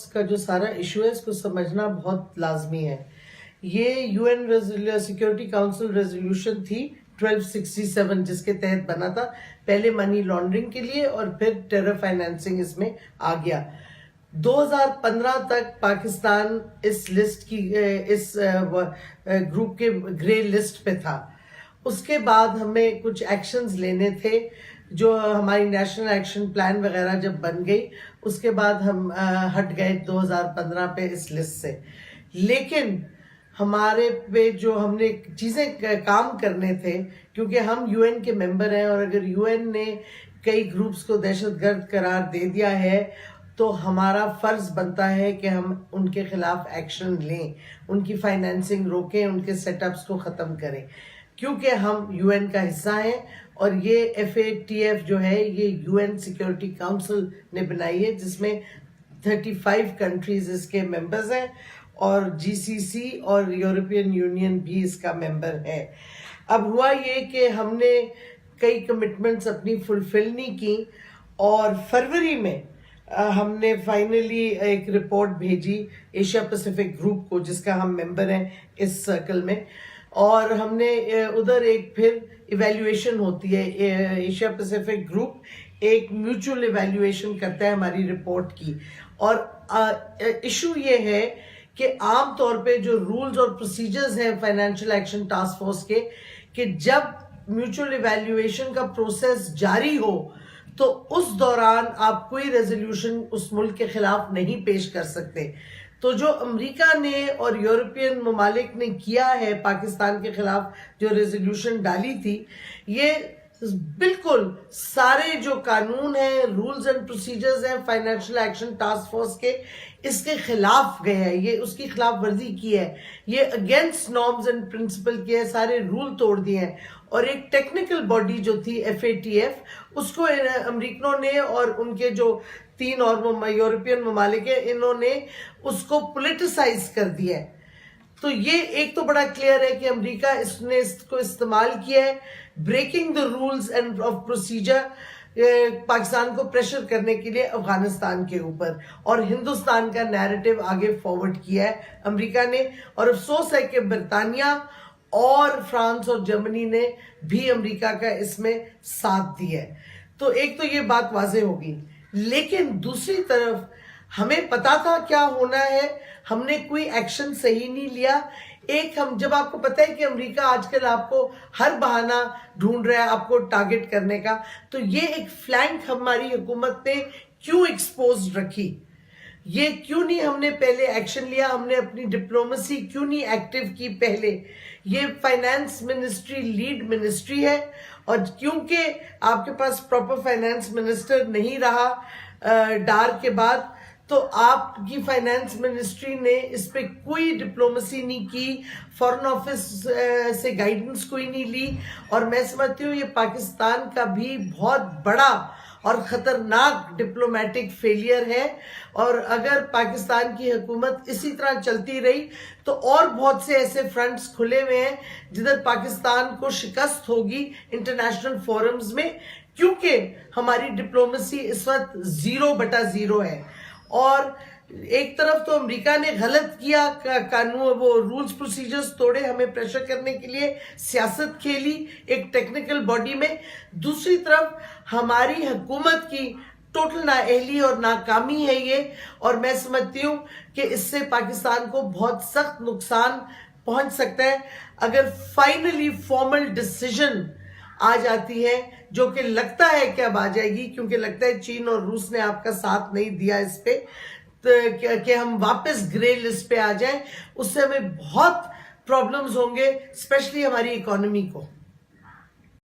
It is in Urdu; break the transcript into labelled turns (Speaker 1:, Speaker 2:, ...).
Speaker 1: کا جو سارا ایشو ہے اس کو سمجھنا بہت لازمی ہے. یہ U N security council resolution تھی 1267 جس کے تحت بنا تھا. پہلے منی لانڈرنگ کے لیے اور پھر ٹیرر فائنینسنگ اس میں آ گیا. 2015 تک پاکستان اس لسٹ کی اس گروپ کے گرے لسٹ پہ تھا. اس کے بعد ہمیں کچھ ایکشنز لینے تھے جو ہماری نیشنل ایکشن پلان وغیرہ جب بن گئی اس کے بعد ہم ہٹ گئے 2015 پہ اس لسٹ سے. لیکن ہمارے پہ جو ہم نے چیزیں کام کرنے تھے کیونکہ ہم یو این کے ممبر ہیں اور اگر یو این نے کئی گروپس کو دہشت گرد قرار دے دیا ہے تو ہمارا فرض بنتا ہے کہ ہم ان کے خلاف ایکشن لیں, ان کی فائنینسنگ روکیں, ان کے سیٹ اپس کو ختم کریں کیونکہ ہم یو این کا حصہ ہیں. اور یہ FATF جو ہے یہ یو این سیکورٹی کاؤنسل نے بنائی ہے جس میں 35 کنٹریز اس کے ممبرز ہیں اور GCC اور یورپین یونین بھی اس کا ممبر ہے. اب ہوا یہ کہ ہم نے کئی کمٹمنٹس اپنی فلفل نہیں کی اور فروری میں ہم نے فائنلی ایک رپورٹ بھیجی ایشیا پیسیفک گروپ کو جس کا ہم ممبر ہیں اس سرکل میں, اور ہم نے ادھر ایک پھر ایویلیویشن ہوتی ہے. ایشیا پیسیفک گروپ ایک میوچل ایویلیویشن کرتا ہے ہماری رپورٹ کی. اور ایشو یہ ہے کہ عام طور پہ جو رولز اور پروسیجرز ہیں فائنینشیل ایکشن ٹاسک فورس کے کہ جب میوچل ایویلیویشن کا پروسیس جاری ہو تو اس دوران آپ کوئی ریزولوشن اس ملک کے خلاف نہیں پیش کر سکتے. تو جو امریکہ نے اور یورپین ممالک نے کیا ہے پاکستان کے خلاف جو ریزولوشن ڈالی تھی یہ بالکل سارے جو قانون ہیں رولز اینڈ پروسیجرز ہیں فائنینشیل ایکشن ٹاسک فورس کے اس کے خلاف گئے ہیں, یہ اس کی خلاف ورزی کی ہے, یہ اگینسٹ نارمز اینڈ پرنسپل کے سارے رول توڑ دیے ہیں. اور ایک ٹیکنیکل باڈی جو تھی FATF اس کو امریکنوں نے اور ان کے جو 3 اور یورپین ممالک ہیں انہوں نے اس کو پولیٹیسائز کر دیا ہے. تو یہ ایک تو بڑا کلیئر ہے کہ امریکہ اس نے اس کو استعمال کیا ہے breaking the rules and of procedure Pakistan کو پریشر کرنے کے لیے افغانستان کے اوپر, اور ہندوستان کا نیریٹو آگے فارورڈ کیا ہے امریکہ نے. اور افسوس ہے کہ برطانیہ اور فرانس اور جرمنی نے بھی امریکہ کا اس میں ساتھ دیا ہے. تو ایک تو یہ بات واضح ہوگی. لیکن دوسری طرف ہمیں پتا تھا کیا ہونا ہے, ہم نے کوئی ایکشن صحیح نہیں لیا. ایک ہم جب آپ کو پتا ہے کہ امریکہ آج کل آپ کو ہر بہانہ ڈھونڈ رہا ہے آپ کو ٹارگٹ کرنے کا, تو یہ ایک فلینک ہماری حکومت نے کیوں ایکسپوز رکھی, یہ کیوں نہیں ہم نے پہلے ایکشن لیا, ہم نے اپنی ڈپلومیسی کیوں نہیں ایکٹیو کی پہلے. یہ فائنانس منسٹری لیڈ منسٹری ہے اور کیونکہ آپ کے پاس پراپر فائنانس منسٹر نہیں رہا ڈار کے بعد تو آپ کی فائنانس منسٹری نے اس پہ کوئی ڈپلومیسی نہیں کی, فارن آفس سے گائیڈنس کوئی نہیں لی. اور میں سمجھتی ہوں یہ پاکستان کا بھی بہت بڑا اور خطرناک ڈپلومیٹک فیلئر ہے. اور اگر پاکستان کی حکومت اسی طرح چلتی رہی تو اور بہت سے ایسے فرنٹس کھلے ہوئے ہیں جدھر پاکستان کو شکست ہوگی انٹرنیشنل فورمز میں, کیونکہ ہماری ڈپلومیسی اس وقت 0/0 ہے. اور ایک طرف تو امریکہ نے غلط کیا, قانون وہ رولز پروسیجرز توڑے, ہمیں پریشر کرنے کے لیے سیاست کھیلی ایک ٹیکنیکل باڈی میں. دوسری طرف ہماری حکومت کی ٹوٹل نااہلی اور ناکامی ہے یہ, اور میں سمجھتی ہوں کہ اس سے پاکستان کو بہت سخت نقصان پہنچ سکتا ہے اگر فائنلی فارمل ڈیسیژن آ جاتی ہے, جو کہ لگتا ہے کہ اب آ جائے گی کیونکہ لگتا ہے چین اور روس نے آپ کا ساتھ نہیں دیا اس پہ کہ ہم واپس گرے لسٹ پہ آ جائیں. اس سے ہمیں بہت پرابلمز ہوں گے اسپیشلی ہماری اکانومی کو.